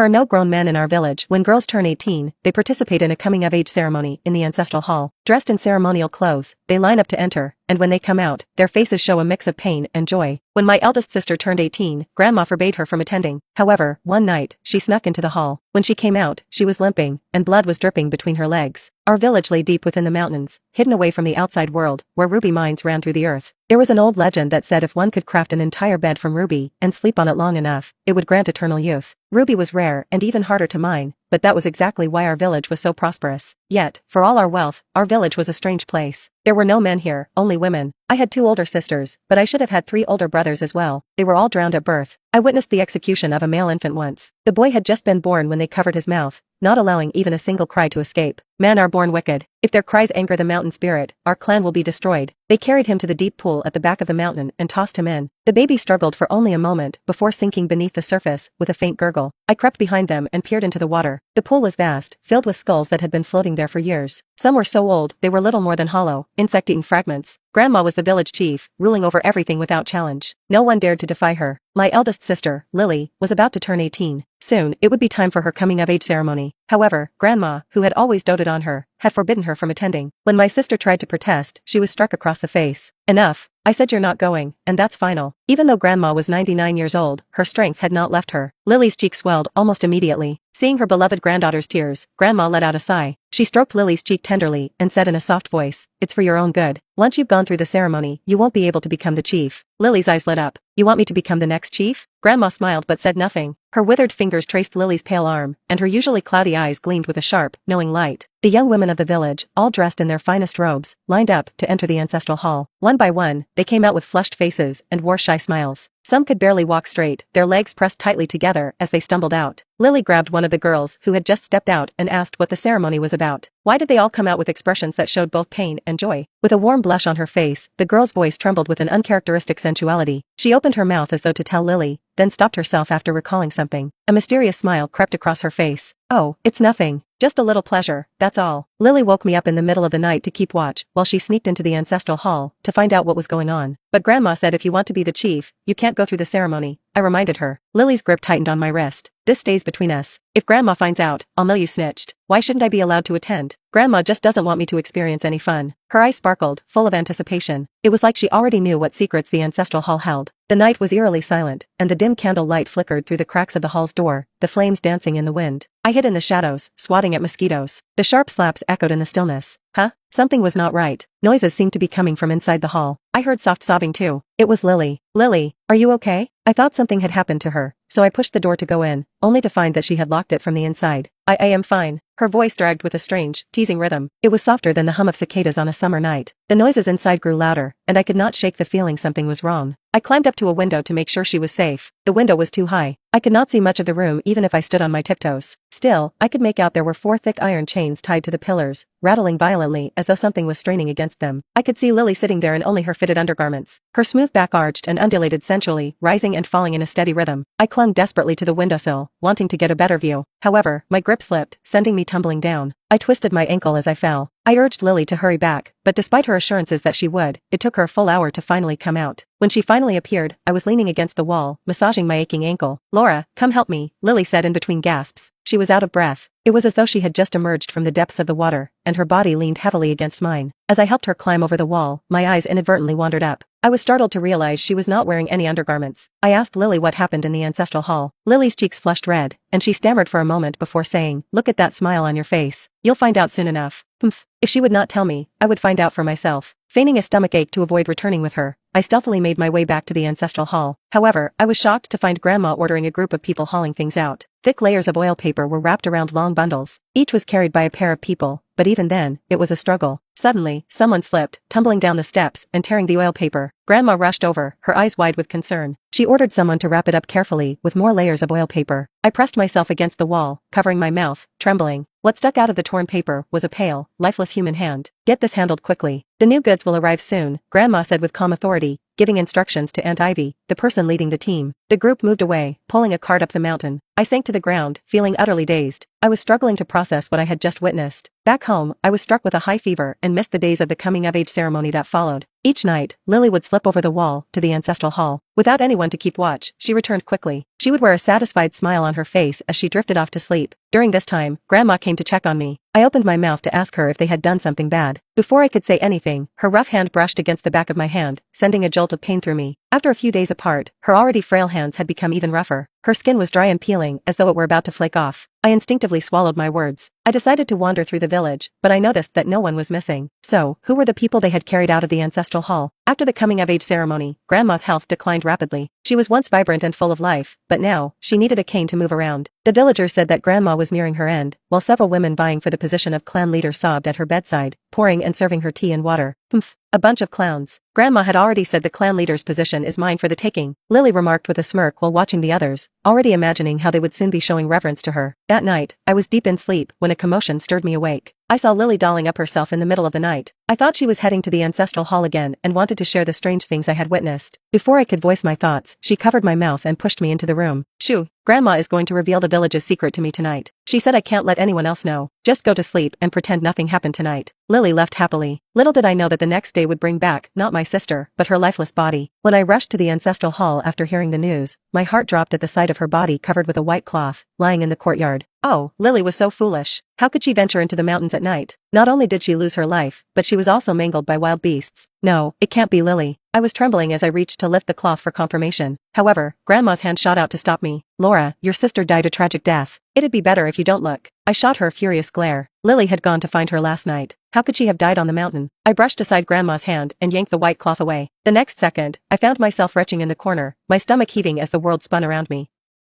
There are no grown men in our village. When girls turn 18, they participate in a coming-of-age ceremony in the ancestral hall. Dressed in ceremonial clothes, they line up to enter, and when they come out, their faces show a mix of pain and joy. When my eldest sister turned 18, Grandma forbade her from attending. However, one night, she snuck into the hall. When she came out, she was limping, and blood was dripping between her legs. Our village lay deep within the mountains, hidden away from the outside world, where ruby mines ran through the earth. There was an old legend that said if one could craft an entire bed from ruby and sleep on it long enough, it would grant eternal youth. Ruby was rare and even harder to mine, but that was exactly why our village was so prosperous. Yet, for all our wealth, our village was a strange place. There were no men here, only women. I had 2 older sisters, but I should have had 3 older brothers as well. They were all drowned at birth. I witnessed the execution of a male infant once. The boy had just been born when they covered his mouth, not allowing even a single cry to escape. Men are born wicked. If their cries anger the mountain spirit, our clan will be destroyed. They carried him to the deep pool at the back of the mountain and tossed him in. The baby struggled for only a moment before sinking beneath the surface with a faint gurgle. I crept behind them and peered into the water. The pool was vast, filled with skulls that had been floating there for years. Some were so old, they were little more than hollow, insect-eaten fragments. Grandma was the village chief, ruling over everything without challenge. No one dared to defy her. My eldest sister, Lily, was about to turn 18. Soon, it would be time for her coming-of-age ceremony. However, Grandma, who had always doted on her, had forbidden her from attending. When my sister tried to protest, she was struck across the face. Enough. I said you're not going, and that's final. Even though Grandma was 99 years old, her strength had not left her. Lily's cheek swelled almost immediately. Seeing her beloved granddaughter's tears, Grandma let out a sigh. She stroked Lily's cheek tenderly and said in a soft voice, "It's for your own good. Once you've gone through the ceremony, you won't be able to become the chief." Lily's eyes lit up. "You want me to become the next chief?" Grandma smiled but said nothing. Her withered fingers traced Lily's pale arm, and her usually cloudy eyes gleamed with a sharp, knowing light. The young women of the village, all dressed in their finest robes, lined up to enter the ancestral hall. One by one, they came out with flushed faces and wore shy smiles. Some could barely walk straight, their legs pressed tightly together as they stumbled out. Lily grabbed one of the girls who had just stepped out and asked what the ceremony was about. Why did they all come out with expressions that showed both pain and joy? With a warm blush on her face, the girl's voice trembled with an uncharacteristic sensuality. She opened her mouth as though to tell Lily, then stopped herself after recalling something. A mysterious smile crept across her face. "Oh, it's nothing. Just a little pleasure, that's all." Lily woke me up in the middle of the night to keep watch while she sneaked into the ancestral hall to find out what was going on. But Grandma said if you want to be the chief, you can't go through the ceremony. I reminded her. Lily's grip tightened on my wrist. "This stays between us. If Grandma finds out, I'll know you snitched. Why shouldn't I be allowed to attend? Grandma just doesn't want me to experience any fun." Her eyes sparkled, full of anticipation. It was like she already knew what secrets the ancestral hall held. The night was eerily silent, and the dim candle light flickered through the cracks of the hall's door, the flames dancing in the wind. I hid in the shadows, swatting at mosquitoes. The sharp slaps echoed in the stillness. Huh? Something was not right. Noises seemed to be coming from inside the hall. I heard soft sobbing too. It was Lily. "Lily, are you okay?" I thought something had happened to her, so I pushed the door to go in, only to find that she had locked it from the inside. I am fine." Her voice dragged with a strange, teasing rhythm. It was softer than the hum of cicadas on a summer night. The noises inside grew louder, and I could not shake the feeling something was wrong. I climbed up to a window to make sure she was safe. The window was too high. I could not see much of the room even if I stood on my tiptoes. Still, I could make out there were 4 thick iron chains tied to the pillars, rattling violently as though something was straining against them. I could see Lily sitting there in only her fitted undergarments. Her smooth back arched and undulated sensually, rising and falling in a steady rhythm. I clung desperately to the windowsill, wanting to get a better view. However, my grip slipped, sending me tumbling down. I twisted my ankle as I fell. I urged Lily to hurry back, but despite her assurances that she would, it took her a full hour to finally come out. When she finally appeared, I was leaning against the wall, massaging my aching ankle. "Laura, come help me," Lily said in between gasps. She was out of breath. It was as though she had just emerged from the depths of the water, and her body leaned heavily against mine. As I helped her climb over the wall, my eyes inadvertently wandered up. I was startled to realize she was not wearing any undergarments. I asked Lily what happened in the ancestral hall. Lily's cheeks flushed red, and she stammered for a moment before saying, "Look at that smile on your face. You'll find out soon enough." Humph. If she would not tell me, I would find out for myself. Feigning a stomachache to avoid returning with her, I stealthily made my way back to the ancestral hall. However, I was shocked to find Grandma ordering a group of people hauling things out. Thick layers of oil paper were wrapped around long bundles. Each was carried by a pair of people, but even then, it was a struggle. Suddenly, someone slipped, tumbling down the steps and tearing the oil paper. Grandma rushed over, her eyes wide with concern. She ordered someone to wrap it up carefully with more layers of oil paper. I pressed myself against the wall, covering my mouth, trembling. What stuck out of the torn paper was a pale, lifeless human hand. "Get this handled quickly." The new goods will arrive soon, Grandma said with calm authority, giving instructions to Aunt Ivy, the person leading the team. The group moved away, pulling a cart up the mountain. I sank to the ground, feeling utterly dazed. I was struggling to process what I had just witnessed. Back home, I was struck with a high fever and missed the days of the coming-of-age ceremony that followed. Each night, Lily would slip over the wall to the ancestral hall. Without anyone to keep watch, she returned quickly. She would wear a satisfied smile on her face as she drifted off to sleep. During this time, Grandma came to check on me. I opened my mouth to ask her if they had done something bad. Before I could say anything, her rough hand brushed against the back of my hand, sending a jolt of pain through me. After a few days apart, her already frail hands had become even rougher. Her skin was dry and peeling as though it were about to flake off. I instinctively swallowed my words. I decided to wander through the village, but I noticed that no one was missing. So, who were the people they had carried out of the ancestral hall? After the coming-of-age ceremony, Grandma's health declined rapidly. She was once vibrant and full of life, but now, she needed a cane to move around. The villagers said that Grandma was nearing her end, while several women vying for the position of clan leader sobbed at her bedside, pouring and serving her tea and water. Humph. A bunch of clowns. Grandma had already said the clan leader's position is mine for the taking, Lily remarked with a smirk while watching the others, already imagining how they would soon be showing reverence to her. That night, I was deep in sleep when a commotion stirred me awake. I saw Lily dolling up herself in the middle of the night. I thought she was heading to the ancestral hall again and wanted to share the strange things I had witnessed. Before I could voice my thoughts, she covered my mouth and pushed me into the room. Shoo, Grandma is going to reveal the village's secret to me tonight. She said I can't let anyone else know. Just go to sleep and pretend nothing happened tonight. Lily left happily. Little did I know that the next day would bring back, not my sister, but her lifeless body. When I rushed to the ancestral hall after hearing the news, my heart dropped at the sight of her body covered with a white cloth, lying in the courtyard. Oh, Lily was so foolish. How could she venture into the mountains at night? Not only did she lose her life, but she was also mangled by wild beasts. No, it can't be Lily. I was trembling as I reached to lift the cloth for confirmation. However, Grandma's hand shot out to stop me. Laura, your sister died a tragic death. It'd be better if you don't look. I shot her a furious glare. Lily had gone to find her last night. How could she have died on the mountain? I brushed aside Grandma's hand and yanked the white cloth away. The next second, I found myself retching in the corner, my stomach heaving as the world spun around me.